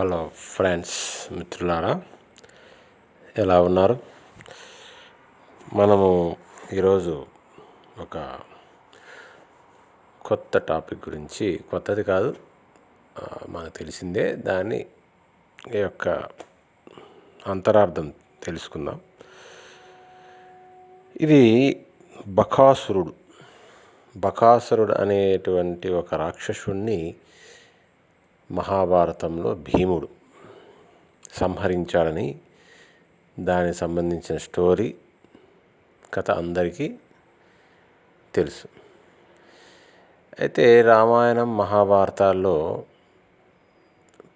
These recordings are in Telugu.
హలో ఫ్రెండ్స్, మిత్రులారా, ఎలా ఉన్నారు? మనము ఈరోజు ఒక కొత్త టాపిక్ గురించి, కొత్తది కాదు, మనకు తెలిసిందే, దాని యొక్క అంతరార్థం తెలుసుకుందాం. ఇది బకాసురుడు అనేటువంటి ఒక రాక్షసుణ్ణి మహాభారతంలో భీముడు సంహరించాడని దానికి సంబంధించిన స్టోరీ కథ అందరికీ తెలుసు. అయితే రామాయణం మహాభారతాల్లో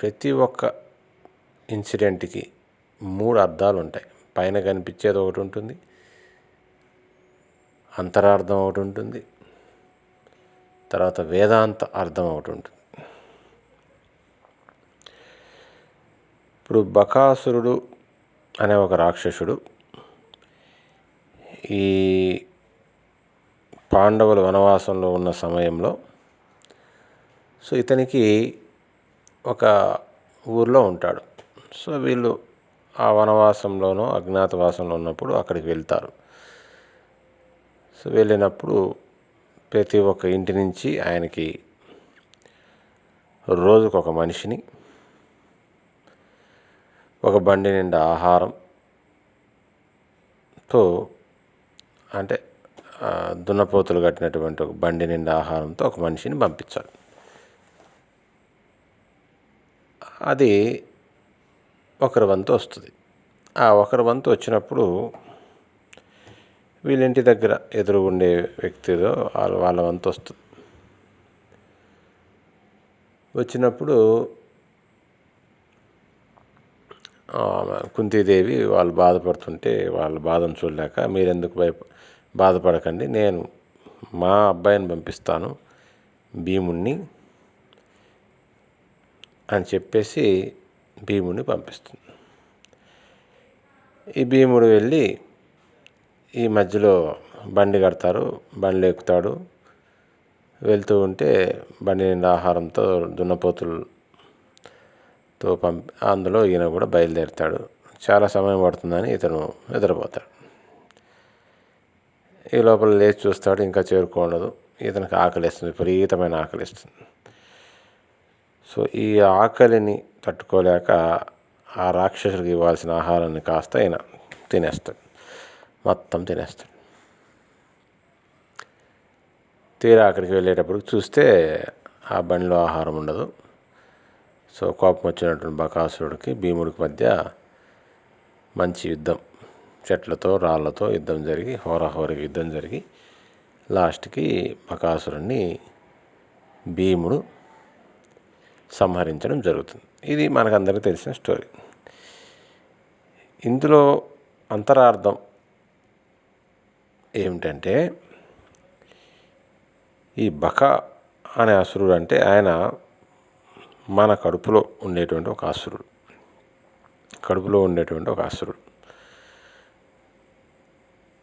ప్రతి ఒక్క ఇన్సిడెంట్కి 3 అర్థాలు ఉంటాయి. పైన కనిపించేది ఒకటి ఉంటుంది, అంతరార్థం ఒకటి ఉంటుంది, తర్వాత వేదాంత అర్థం ఒకటి ఉంటుంది. ఇప్పుడు బకాసురుడు అనే ఒక రాక్షసుడు ఈ పాండవులు వనవాసంలో ఉన్న సమయంలో, సో ఇతనికి ఒక ఊర్లో ఉంటాడు. సో వీళ్ళు ఆ వనవాసంలోనో అజ్ఞాతవాసంలో ఉన్నప్పుడు అక్కడికి వెళ్తారు. సో వెళ్ళినప్పుడు ప్రతి ఒక్క ఇంటి నుంచి ఆయనకి రోజుకొక మనిషిని, ఒక బండి నిండా ఆహారంతో, అంటే దున్నపోతులు కట్టినటువంటి ఒక బండి నిండా ఆహారంతో ఒక మనిషిని పంపించాలి. అది ఒకరి వంతు వస్తుంది. ఆ ఒకరి వంతు వచ్చినప్పుడు వీళ్ళింటి దగ్గర ఎదురు ఉండే వ్యక్తిలో వాళ్ళ వంతు వస్తుంది. వచ్చినప్పుడు కుంతీదేవి వాళ్ళు బాధపడుతుంటే వాళ్ళ బాధను చూడలేక, మీరెందుకు బాధపడకండి, నేను మా అబ్బాయిని పంపిస్తాను భీముణ్ణి అని చెప్పేసి భీముడిని పంపిస్తుంది. ఈ భీముడు వెళ్ళి ఈ మధ్యలో బండి కడతారు, బండిలో ఎక్కుతాడు. వెళ్తూ ఉంటే బండి నిండా ఆహారంతో దున్నపోతులతో అందులో ఈయన కూడా బయలుదేరుతాడు. చాలా సమయం పడుతుందని ఇతను నిద్రపోతాడు. ఈ లోపల లేచి చూస్తాడు, ఇంకా చేరుకోండదు. ఇతనికి ఆకలిస్తుంది, విపరీతమైన ఆకలిస్తుంది. సో ఈ ఆకలిని తట్టుకోలేక ఆ రాక్షసుడికి ఇవ్వాల్సిన ఆహారాన్ని కాస్త ఆయన తినేస్తాడు, మొత్తం తినేస్తాడు. తీరా అక్కడికి వెళ్ళేటప్పుడు చూస్తే ఆ బండిలో ఆహారం ఉండదు. సో కోపం వచ్చినటువంటి బకాసురుడికి భీముడికి మధ్య మంచి యుద్ధం, చెట్లతో రాళ్లతో యుద్ధం జరిగి, హోరాహోరీ యుద్ధం జరిగి లాస్ట్కి బకాసురుడిని భీముడు సంహరించడం జరుగుతుంది. ఇది మనకందరికీ తెలిసిన స్టోరీ. ఇందులో అంతరార్థం ఏమిటంటే, ఈ బక అనే అసురుడు అంటే ఆయన మన కడుపులో ఉండేటువంటి ఒక అసురుడు.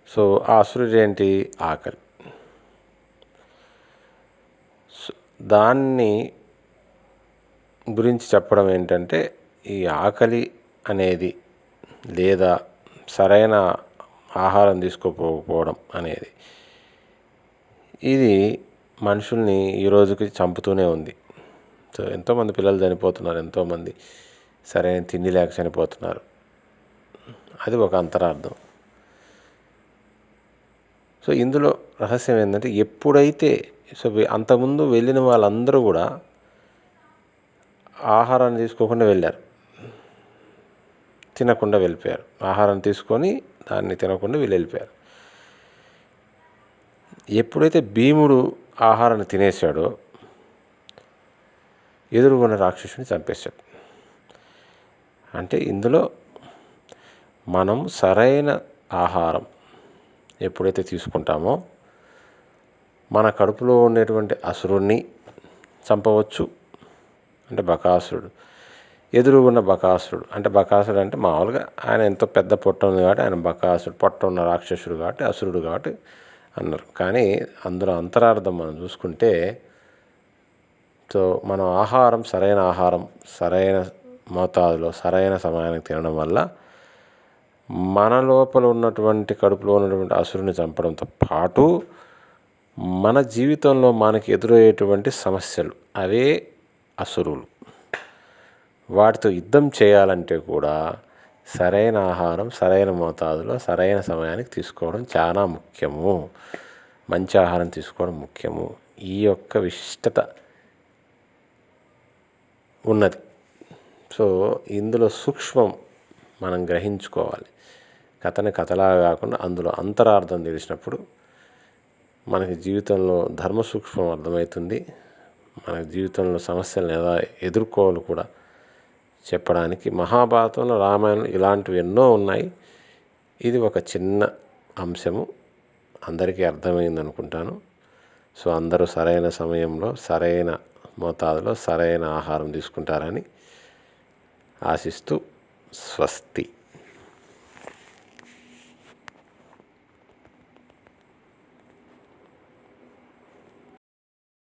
సో ఆ అసురుడు ఏంటి? ఆకలి. దాన్ని గురించి చెప్పడం ఏంటంటే, ఈ ఆకలి అనేది లేదా సరైన ఆహారం తీసుకోకపోవడం అనేది ఇది మనుషుల్ని ఈ రోజుకి చంపుతూనే ఉంది. సో ఎంతోమంది పిల్లలు చనిపోతున్నారు, ఎంతోమంది సరైన తిండి లేక చనిపోతున్నారు. అది ఒక అంతరార్థం. సో ఇందులో రహస్యం ఏంటంటే, ఎప్పుడైతే అంతకుముందు వెళ్ళిన వాళ్ళందరూ కూడా ఆహారాన్ని తీసుకోకుండా వెళ్ళారు, తినకుండా వెళ్ళిపోయారు. ఆహారం తీసుకొని దాన్ని తినకుండా వీళ్ళు వెళ్ళిపోయారు. ఎప్పుడైతే భీముడు ఆహారాన్ని తినేశాడో ఎదురుగున్న రాక్షసుని చంపేశాడు. అంటే ఇందులో మనం సరైన ఆహారం ఎప్పుడైతే తీసుకుంటామో మన కడుపులో ఉండేటువంటి అసురుణ్ణి చంపవచ్చు. అంటే బకాసురుడు, ఎదురుగున్న బకాసురుడు అంటే మామూలుగా ఆయన ఎంతో పెద్ద పొట్ట ఉంది కాబట్టి ఆయన బకాసురుడు, పొట్ట ఉన్న రాక్షసుడు కాబట్టి అసురుడు కాబట్టి అన్నారు. కానీ అందులో అంతరార్థం మనం చూసుకుంటే, సో మనం సరైన ఆహారం సరైన మోతాదులో సరైన సమయానికి తినడం వల్ల మన లోపల ఉన్నటువంటి కడుపులో ఉన్నటువంటి అసురుని చంపడంతో పాటు మన జీవితంలో మనకి ఎదురయ్యేటువంటి సమస్యలు అవే అసురులు. వాటితో యుద్ధం చేయాలంటే కూడా సరైన ఆహారం సరైన మోతాదులో సరైన సమయానికి తీసుకోవడం చాలా ముఖ్యము. మంచి ఆహారం తీసుకోవడం ముఖ్యము. ఈ యొక్క విశిష్టత ఉన్నది. సో ఇందులో సూక్ష్మం మనం గ్రహించుకోవాలి. కథని కథలాగా కాకుండా అందులో అంతరార్థం తెలిసినప్పుడు మనకి జీవితంలో ధర్మ సూక్ష్మం అర్థమవుతుంది. మన జీవితంలో సమస్యలను ఎలా ఎదుర్కోవాలి కూడా చెప్పడానికి మహాభారతంలో, రామాయణంలో ఇలాంటివి ఎన్నో ఉన్నాయి. ఇది ఒక చిన్న అంశము, అందరికీ అర్థమైంది అనుకుంటాను. సో అందరూ సరైన సమయంలో సరైన మోతాదులో సరైన ఆహారం తీసుకుంటారని ఆశిస్తూ స్వస్తి.